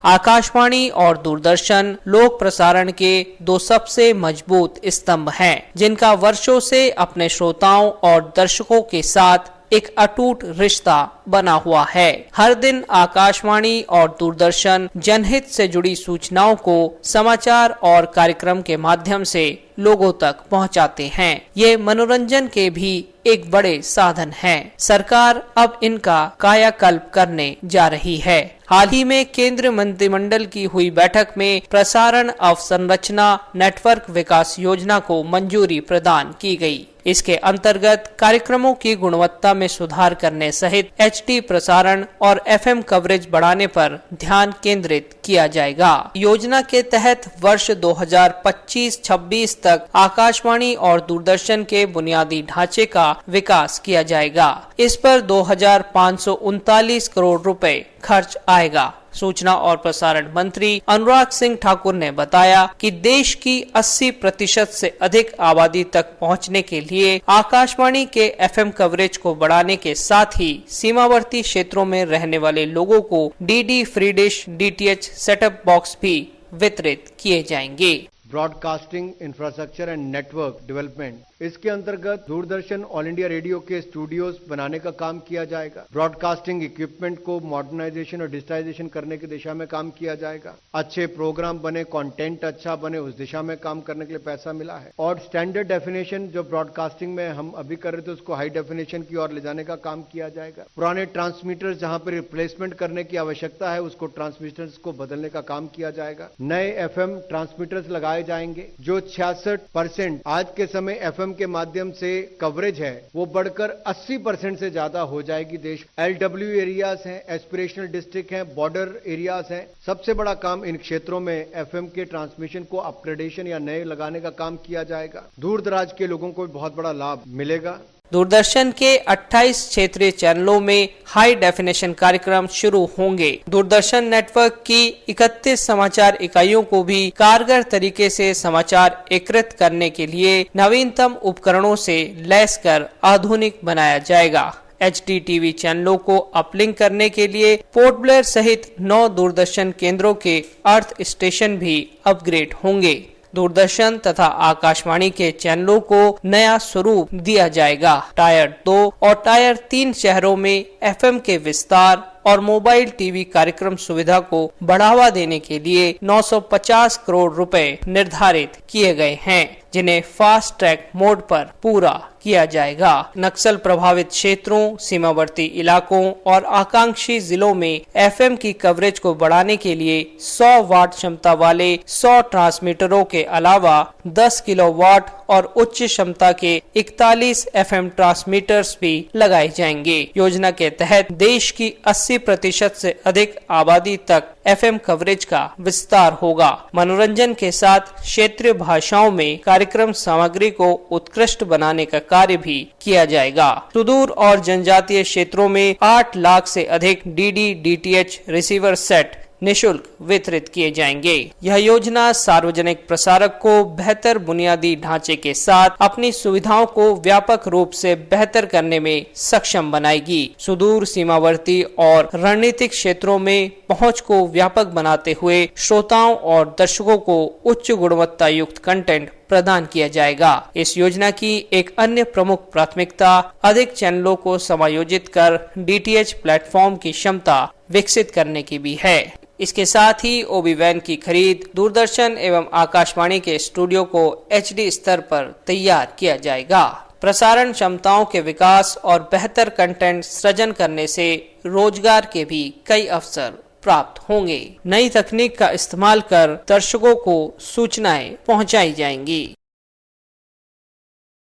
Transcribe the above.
आकाशवाणी और दूरदर्शन लोक प्रसारण के दो सबसे मजबूत स्तंभ हैं, जिनका वर्षों से अपने श्रोताओं और दर्शकों के साथ एक अटूट रिश्ता बना हुआ है। हर दिन आकाशवाणी और दूरदर्शन जनहित से जुड़ी सूचनाओं को समाचार और कार्यक्रम के माध्यम से लोगों तक पहुंचाते हैं। ये मनोरंजन के भी एक बड़े साधन हैं। सरकार अब इनका कायाकल्प करने जा रही है। हाल ही में केंद्रीय मंत्रिमंडल की हुई बैठक में प्रसारण अवसंरचना नेटवर्क विकास योजना को मंजूरी प्रदान की गई। इसके अंतर्गत कार्यक्रमों की गुणवत्ता में सुधार करने सहित HD प्रसारण और FM कवरेज बढ़ाने पर ध्यान केंद्रित किया जाएगा। योजना के तहत वर्ष 2025-26 तक आकाशवाणी और दूरदर्शन के बुनियादी ढांचे का विकास किया जाएगा। इस पर 2,539 करोड़ रुपए खर्च आएगा। सूचना और प्रसारण मंत्री अनुराग सिंह ठाकुर ने बताया कि देश की 80% से अधिक आबादी तक पहुंचने के लिए आकाशवाणी के FM कवरेज को बढ़ाने के साथ ही सीमावर्ती क्षेत्रों में रहने वाले लोगों को DD free dish DTH setup box भी वितरित किए जाएंगे। Broadcasting infrastructure and network development, इसके अंतर्गत दूरदर्शन ऑल इंडिया रेडियो के स्टूडियोज बनाने का काम किया जाएगा। ब्रॉडकास्टिंग इक्विपमेंट को मॉडर्नाइजेशन और डिजिटाइजेशन करने की दिशा में काम किया जाएगा। अच्छे प्रोग्राम बने, कंटेंट अच्छा बने, उस दिशा में काम करने के लिए पैसा मिला है। और स्टैंडर्ड डेफिनेशन जो ब्रॉडकास्टिंग में हम अभी कर रहे थे उसको हाई डेफिनेशन की ओर ले जाने का काम किया जाएगा। पुराने ट्रांसमीटर्स जहां पर रिप्लेसमेंट करने की आवश्यकता है उसको ट्रांसमीटर्स को बदलने का काम किया जाएगा। नए FM ट्रांसमीटर्स लगाए जाएंगे। जो 66% आज के समय FM के माध्यम से कवरेज है वो बढ़कर 80% से ज्यादा हो जाएगी। देश LW एरियाज हैं, एस्पिरेशनल डिस्ट्रिक्ट हैं, बॉर्डर एरियाज हैं। सबसे बड़ा काम इन क्षेत्रों में FM के ट्रांसमिशन को अपग्रेडेशन या नए लगाने का काम किया जाएगा। दूर दराज के लोगों को बहुत बड़ा लाभ मिलेगा। दूरदर्शन के 28 क्षेत्रीय चैनलों में हाई डेफिनेशन कार्यक्रम शुरू होंगे। दूरदर्शन नेटवर्क की 31 समाचार इकाइयों को भी कारगर तरीके से समाचार एकत्रित करने के लिए नवीनतम उपकरणों से लैस कर आधुनिक बनाया जाएगा। HD TV चैनलों को अपलिंक करने के लिए पोर्ट ब्लेयर सहित 9 दूरदर्शन केंद्रों के अर्थ स्टेशन भी अपग्रेड होंगे। दूरदर्शन तथा आकाशवाणी के चैनलों को नया स्वरूप दिया जाएगा। टायर 2 और टायर 3 शहरों में FM के विस्तार और मोबाइल टीवी कार्यक्रम सुविधा को बढ़ावा देने के लिए 950 करोड़ रुपए निर्धारित किए गए हैं, जिन्हें फास्ट ट्रैक मोड पर पूरा किया जाएगा। नक्सल प्रभावित क्षेत्रों, सीमावर्ती इलाकों और आकांक्षी जिलों में FM की कवरेज को बढ़ाने के लिए 100 वाट क्षमता वाले 100 ट्रांसमीटरों के अलावा 10 किलोवाट और उच्च क्षमता के 41 FM ट्रांसमीटर्स भी लगाए जाएंगे। योजना के तहत देश की 80% से अधिक आबादी तक FM कवरेज का विस्तार होगा। मनोरंजन के साथ क्षेत्रीय भाषाओं में कार्यक्रम सामग्री को उत्कृष्ट बनाने का कार्य भी किया जाएगा। सुदूर और जनजातीय क्षेत्रों में 8 लाख से अधिक DD DTH रिसीवर सेट निशुल्क वितरित किए जाएंगे। यह योजना सार्वजनिक प्रसारक को बेहतर बुनियादी ढांचे के साथ अपनी सुविधाओं को व्यापक रूप से बेहतर करने में सक्षम बनाएगी। सुदूर, सीमावर्ती और रणनीतिक क्षेत्रों में पहुंच को व्यापक बनाते हुए श्रोताओं और दर्शकों को उच्च गुणवत्ता युक्त कंटेंट प्रदान किया जाएगा। इस योजना की एक अन्य प्रमुख प्राथमिकता अधिक चैनलों को समायोजित कर DTH प्लेटफॉर्म की क्षमता विकसित करने की भी है। इसके साथ ही OB वैन की खरीद दूरदर्शन एवं आकाशवाणी के स्टूडियो को HD स्तर पर तैयार किया जाएगा। प्रसारण क्षमताओं के विकास और बेहतर कंटेंट सृजन करने से रोजगार के भी कई अवसर प्राप्त होंगे। नई तकनीक का इस्तेमाल कर दर्शकों को सूचनाएं पहुंचाई जाएंगी।